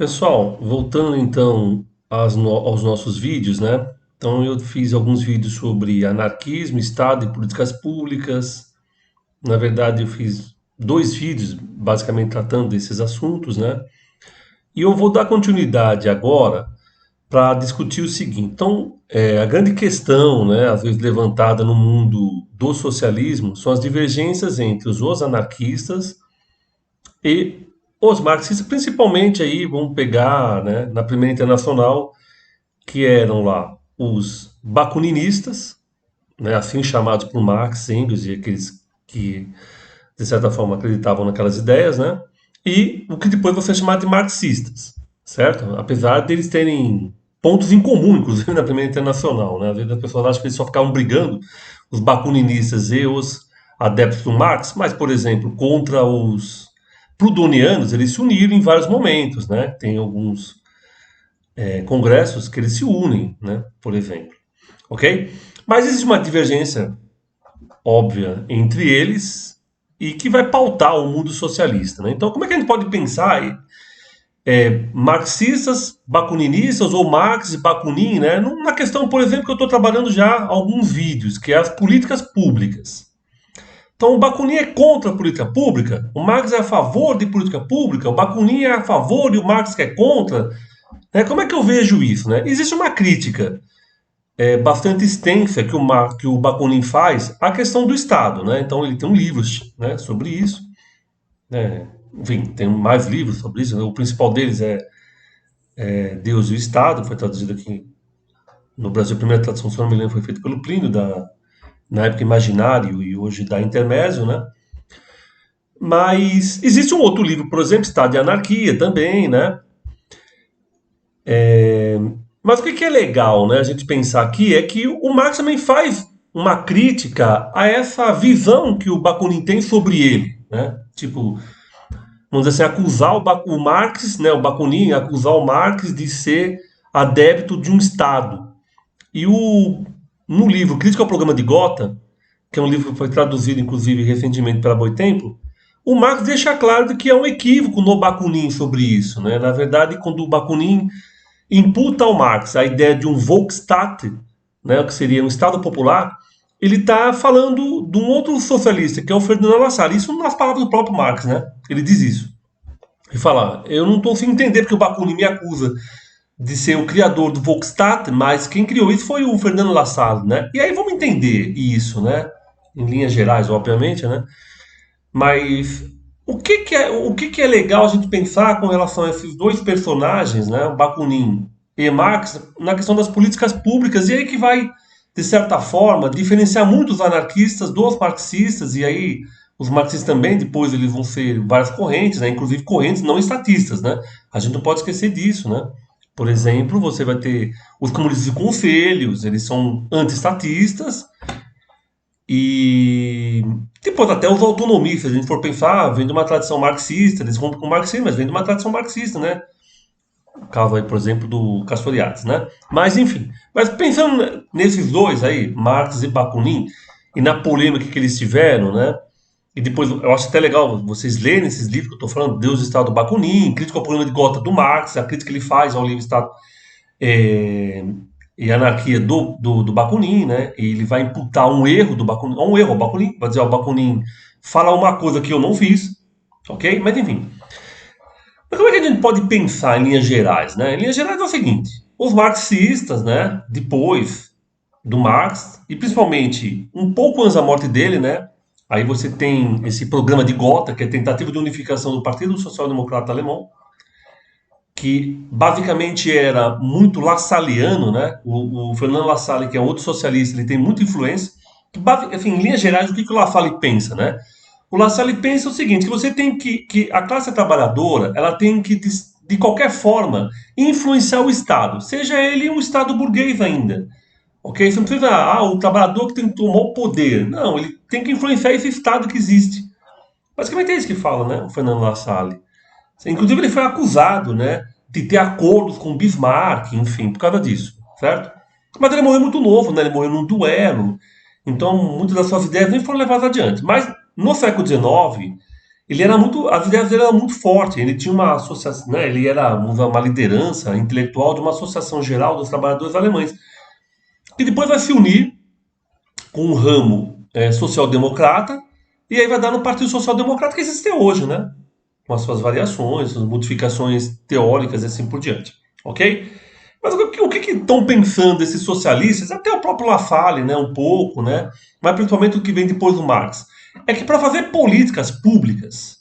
Pessoal, voltando então aos nossos vídeos, né? Então eu fiz alguns vídeos sobre anarquismo, Estado e políticas públicas. Na verdade, eu fiz dois vídeos basicamente tratando desses assuntos, né? E eu vou dar continuidade agora para discutir o seguinte. Então, a grande questão, né, às vezes levantada no mundo do socialismo, são as divergências entre os anarquistas e os marxistas, principalmente aí, vamos pegar, né, na Primeira Internacional, que eram lá os bakuninistas, né, assim chamados por Marx, Engels e aqueles que, de certa forma, acreditavam naquelas ideias, né, e o que depois vai ser chamado de marxistas, certo? Apesar deles terem pontos em comum, inclusive na Primeira Internacional, né, às vezes as pessoas acham que eles só ficavam brigando, os bakuninistas e os adeptos do Marx, mas, por exemplo, contra os prudonianos, eles se uniram em vários momentos, né, tem alguns congressos que eles se unem, né, por exemplo. Ok? Mas existe uma divergência óbvia entre eles e que vai pautar o mundo socialista. Né? Então, como é que a gente pode pensar marxistas, bakuninistas ou Marx e Bakunin, né? Na questão, por exemplo, que eu estou trabalhando já há alguns vídeos, que é as políticas públicas. Então, o Bakunin é contra a política pública, o Marx é a favor de política pública, o Bakunin é a favor e o Marx que é contra. Né? Como é que eu vejo isso? Né? Existe uma crítica bastante extensa que o Bakunin faz a questão do Estado, né? Então ele tem um livro, né, sobre isso, né? Enfim, tem mais livros sobre isso, né? O principal deles é Deus e o Estado, foi traduzido aqui no Brasil. A primeira tradução, se não me lembro, foi feita pelo Plínio, na época Imaginário e hoje da Intermezzo, né? Mas existe um outro livro, por exemplo, Estado e Anarquia também, né? Mas o que é legal, né, a gente pensar aqui é que o Marx também faz uma crítica a essa visão que o Bakunin tem sobre ele, né? Tipo, vamos dizer assim, acusar o Marx, né, o Bakunin, acusar o Marx de ser adepto de um Estado. E no livro Crítica ao Programa de Gotha, que é um livro que foi traduzido, inclusive, recentemente pela Boitempo, o Marx deixa claro de que é um equívoco no Bakunin sobre isso, né? Na verdade, quando o Bakunin imputa ao Marx a ideia de um Volksstaat, né, que seria um Estado popular, ele está falando de um outro socialista, que é o Ferdinand Lassalle. Isso nas palavras do próprio Marx, né? Ele diz isso. Ele fala, eu não estou sem entender porque o Bakunin me acusa de ser o criador do Volksstaat, mas quem criou isso foi o Ferdinand Lassalle, né? E aí vamos entender isso, né? Em linhas gerais, obviamente, né? Mas o que é legal a gente pensar com relação a esses dois personagens, né, o Bakunin e Marx, na questão das políticas públicas, e aí que vai, de certa forma, diferenciar muito os anarquistas dos marxistas, e aí os marxistas também, depois eles vão ser várias correntes, né, inclusive correntes não estatistas, né? A gente não pode esquecer disso, né? Por exemplo, você vai ter os comunistas de conselhos, eles são anti-estatistas, e depois até os autonomistas, se a gente for pensar, vem de uma tradição marxista, eles rompem com o marxismo, mas vem de uma tradição marxista, né? O caso aí, por exemplo, do Castoriadis, né? Mas enfim, mas pensando nesses dois aí, Marx e Bakunin, e na polêmica que eles tiveram, né? E depois eu acho até legal vocês lerem esses livros que eu estou falando, Deus e Estado do Bakunin, Crítica ao Problema de Gotha do Marx, a crítica que ele faz ao livro Estado é, e anarquia do Bakunin, né? E ele vai imputar um erro do Bakunin, um erro ao Bakunin, vai dizer, o Bakunin fala uma coisa que eu não fiz, ok? Mas enfim. Mas como é que a gente pode pensar em linhas gerais, né? Em linhas gerais é o seguinte, os marxistas, né, depois do Marx, e principalmente um pouco antes da morte dele, né? Aí você tem esse programa de Gotha, que é a tentativa de unificação do Partido Social Democrata Alemão, que basicamente era muito lassaliano, né? O Fernando Lassalle, que é outro socialista, ele tem muita influência. Enfim, em linhas gerais, o que o Lassalle pensa, né? O Lassalle pensa o seguinte, que você tem que a classe trabalhadora, ela tem que, de qualquer forma, influenciar o Estado, seja ele um Estado burguês ainda. Ok? Você não precisa, o trabalhador que tem que tomar o poder. Não, ele tem que influenciar esse Estado que existe. Basicamente é isso que fala, né? O Fernando Lassalle. Inclusive, ele foi acusado, né, de ter acordos com Bismarck, enfim, por causa disso, certo? Mas ele morreu muito novo, né? Ele morreu num duelo. Então, muitas das suas ideias nem foram levadas adiante. Mas no século XIX, as ideias dele eram muito fortes. Ele tinha uma associação, né, ele era uma liderança intelectual de uma associação geral dos trabalhadores alemães, que depois vai se unir com um ramo social-democrata, e aí vai dar no Partido Social-Democrata que existe hoje, né? Com as suas variações, suas modificações teóricas e assim por diante. Ok? Mas o que estão pensando esses socialistas, até o próprio Lafalle, né, um pouco, né, mas principalmente o que vem depois do Marx, é que para fazer políticas públicas,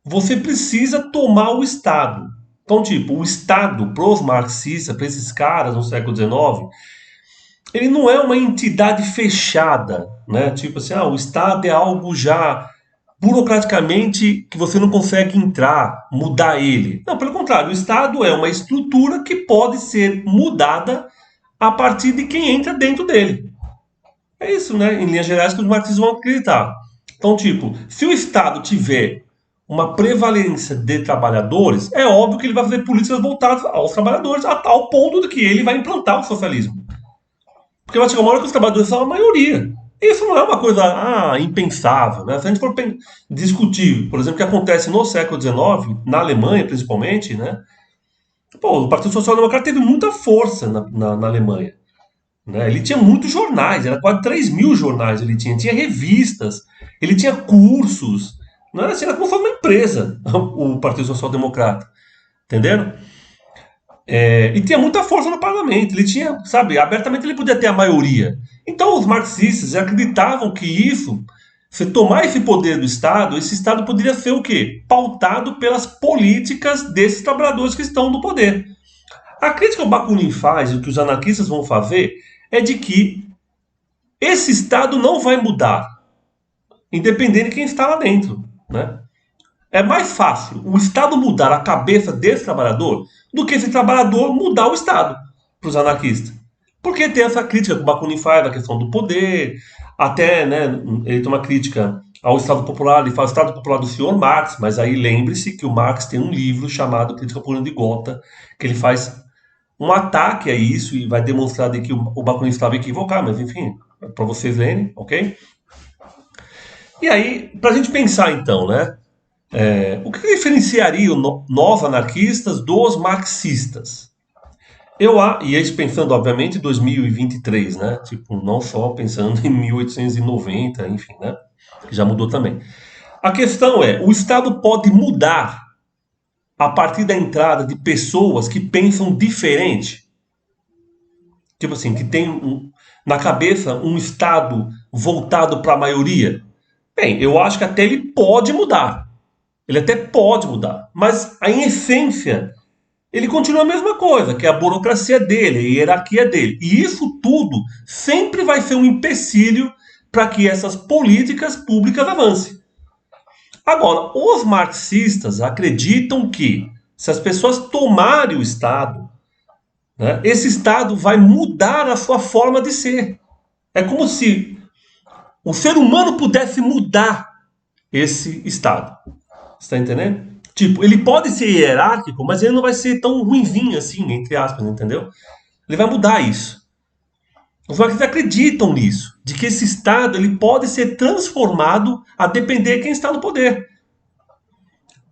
você precisa tomar o Estado. Então, tipo, o Estado, para os marxistas, para esses caras no século XIX, ele não é uma entidade fechada, né? Tipo assim, o Estado é algo já burocraticamente que você não consegue entrar, mudar ele. Não, pelo contrário, o Estado é uma estrutura que pode ser mudada a partir de quem entra dentro dele. É isso, né? Em linhas gerais, que os marxistas vão acreditar. Então, tipo, se o Estado tiver uma prevalência de trabalhadores, é óbvio que ele vai fazer políticas voltadas aos trabalhadores, a tal ponto de que ele vai implantar o socialismo. Porque vai chegar uma hora que os trabalhadores são a maioria. Isso não é uma coisa impensável. Né? Se a gente for discutir, por exemplo, o que acontece no século XIX, na Alemanha principalmente, né? Pô, o Partido Social Democrata teve muita força na Alemanha. Né? Ele tinha muitos jornais, era quase 3.000 jornais ele tinha revistas, ele tinha cursos. Não era assim, era como se fosse uma empresa, o Partido Social Democrata. Entenderam? E tinha muita força no parlamento. Ele tinha, sabe, abertamente ele podia ter a maioria. Então os marxistas acreditavam que isso, se tomar esse poder do Estado, esse Estado poderia ser o quê? Pautado pelas políticas desses trabalhadores que estão no poder. A crítica que o Bakunin faz, e o que os anarquistas vão fazer, é de que esse Estado não vai mudar, independente de quem está lá dentro, né? É mais fácil o Estado mudar a cabeça desse trabalhador do que esse trabalhador mudar o Estado, para os anarquistas. Porque tem essa crítica que o Bakunin faz da questão do poder, até, né, ele tem uma crítica ao Estado Popular, ele fala Estado Popular do senhor Marx, mas aí lembre-se que o Marx tem um livro chamado Crítica Popular de Gotha, que ele faz um ataque a isso e vai demonstrar de que o Bakunin estava equivocado, mas enfim, para vocês lerem, ok? E aí, para a gente pensar então, né? O que diferenciaria nós anarquistas dos marxistas? E isso pensando, obviamente, em 2023, né? Tipo, não só pensando em 1890, enfim, né? Que já mudou também. A questão é, o Estado pode mudar a partir da entrada de pessoas que pensam diferente? Tipo assim, que tem na cabeça um Estado voltado para a maioria? Bem, eu acho que até ele pode mudar. Ele até pode mudar. Mas, em essência, ele continua a mesma coisa, que é a burocracia dele, a hierarquia dele. E isso tudo sempre vai ser um empecilho para que essas políticas públicas avancem. Agora, os marxistas acreditam que se as pessoas tomarem o Estado, né, esse Estado vai mudar a sua forma de ser. É como se o ser humano pudesse mudar esse Estado. Você está entendendo? Tipo, ele pode ser hierárquico, mas ele não vai ser tão ruinzinho assim, entre aspas, entendeu? Ele vai mudar isso. Os marxistas acreditam nisso, de que esse Estado ele pode ser transformado a depender de quem está no poder.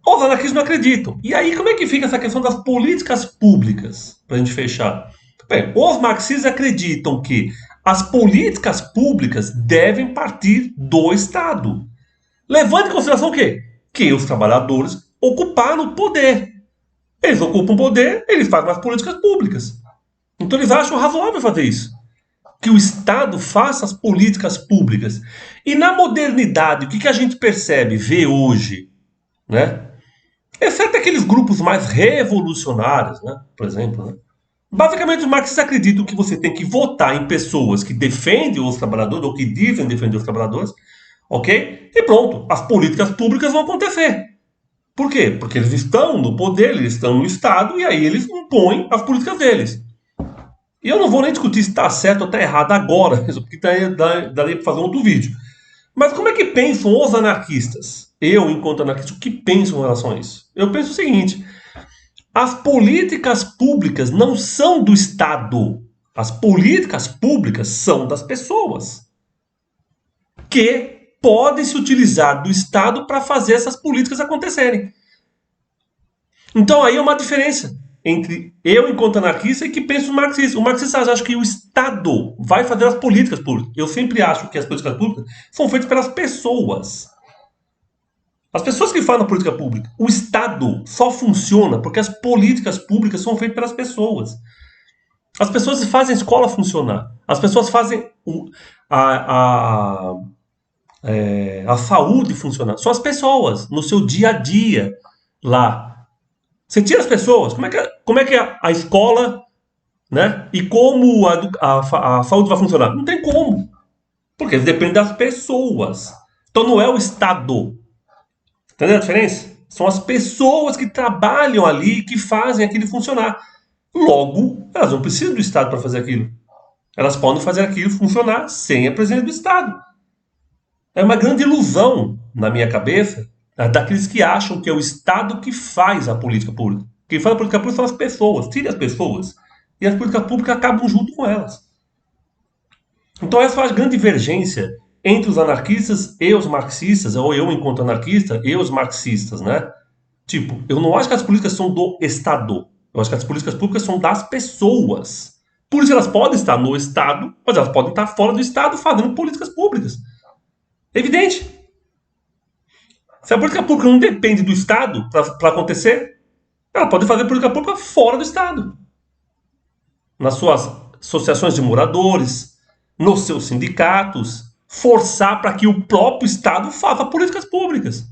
Os anarquistas não acreditam. E aí, como é que fica essa questão das políticas públicas? Para a gente fechar. Bem, os marxistas acreditam que as políticas públicas devem partir do Estado. Levando em consideração o quê? Que os trabalhadores ocuparam o poder. Eles ocupam o poder, eles fazem as políticas públicas. Então eles acham razoável fazer isso. Que o Estado faça as políticas públicas. E na modernidade, o que a gente percebe, vê hoje, né? Exceto aqueles grupos mais revolucionários, né? Por exemplo, né? Basicamente, os marxistas acreditam que você tem que votar em pessoas que defendem os trabalhadores, ou que dizem defender os trabalhadores, ok? E pronto, as políticas públicas vão acontecer. Por quê? Porque eles estão no poder, eles estão no Estado, e aí eles impõem as políticas deles. E eu não vou nem discutir se está certo ou está errado agora, porque daria para fazer um outro vídeo. Mas como é que pensam os anarquistas? Eu, enquanto anarquista, o que penso em relação a isso? Eu penso o seguinte: as políticas públicas não são do Estado. As políticas públicas são das pessoas que podem se utilizar do Estado para fazer essas políticas acontecerem. Então aí é uma diferença entre eu, enquanto anarquista, e que penso no marxista. O marxista acha que o Estado vai fazer as políticas públicas. Eu sempre acho que as políticas públicas são feitas pelas pessoas. As pessoas que fazem a política pública. O Estado só funciona porque as políticas públicas são feitas pelas pessoas. As pessoas fazem a escola funcionar. As pessoas fazem a, a saúde funcionar. São as pessoas, no seu dia a dia, lá. Você tira as pessoas, como é que a escola, né? E como a saúde vai funcionar? Não tem como. Porque depende das pessoas. Então não é o Estado. Entendeu a diferença? São as pessoas que trabalham ali, que fazem aquilo funcionar. Logo, elas não precisam do Estado para fazer aquilo. Elas podem fazer aquilo funcionar sem a presença do Estado. É uma grande ilusão, na minha cabeça, daqueles que acham que é o Estado que faz a política pública. Quem faz a política pública são as pessoas. Tire as pessoas. E as políticas públicas acabam junto com elas. Então essa é a grande divergência entre os anarquistas e os marxistas, ou eu enquanto anarquista e os marxistas, né? Tipo, eu não acho que as políticas são do Estado. Eu acho que as políticas públicas são das pessoas. Por isso elas podem estar no Estado, mas elas podem estar fora do Estado fazendo políticas públicas. É evidente. Se a política pública não depende do Estado para acontecer, ela pode fazer política pública fora do Estado. Nas suas associações de moradores, nos seus sindicatos, forçar para que o próprio Estado faça políticas públicas.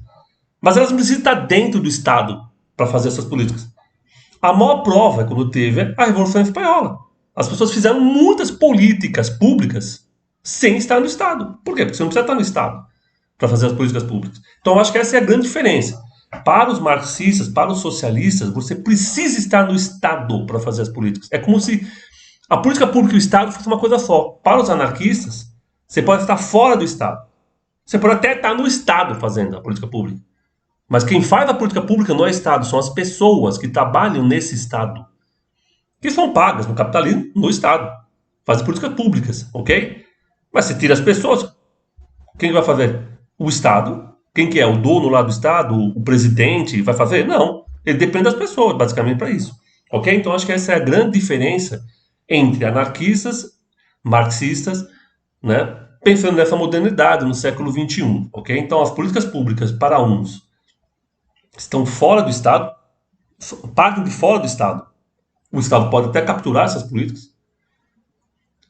Mas elas não precisam estar dentro do Estado para fazer essas políticas. A maior prova é quando teve a Revolução Espanhola. As pessoas fizeram muitas políticas públicas sem estar no Estado. Por quê? Porque você não precisa estar no Estado para fazer as políticas públicas. Então, eu acho que essa é a grande diferença. Para os marxistas, para os socialistas, você precisa estar no Estado para fazer as políticas. É como se a política pública e o Estado fosse uma coisa só. Para os anarquistas, você pode estar fora do Estado. Você pode até estar no Estado fazendo a política pública. Mas quem faz a política pública não é o Estado, são as pessoas que trabalham nesse Estado. Que são pagas no capitalismo, no Estado. Fazem políticas públicas, ok? Mas se tira as pessoas, quem vai fazer? O Estado. Quem que é? O dono lá do Estado? O presidente vai fazer? Não. Ele depende das pessoas, basicamente, para isso. Ok? Então, acho que essa é a grande diferença entre anarquistas, marxistas, né? Pensando nessa modernidade, no século XXI. Ok? Então, as políticas públicas, para uns, estão fora do Estado, partem de fora do Estado. O Estado pode até capturar essas políticas.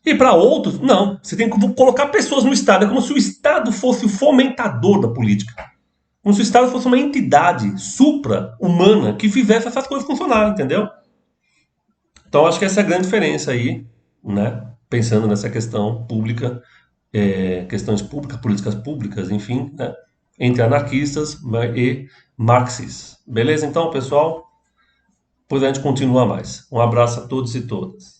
E para outros, não. Você tem que colocar pessoas no Estado. É como se o Estado fosse o fomentador da política. Como se o Estado fosse uma entidade supra-humana que fizesse essas coisas funcionarem, entendeu? Então, acho que essa é a grande diferença aí, né? Pensando nessa questão pública, questões públicas, políticas públicas, enfim, né? Entre anarquistas e marxistas. Beleza, então, pessoal? Depois a gente continua mais. Um abraço a todos e todas.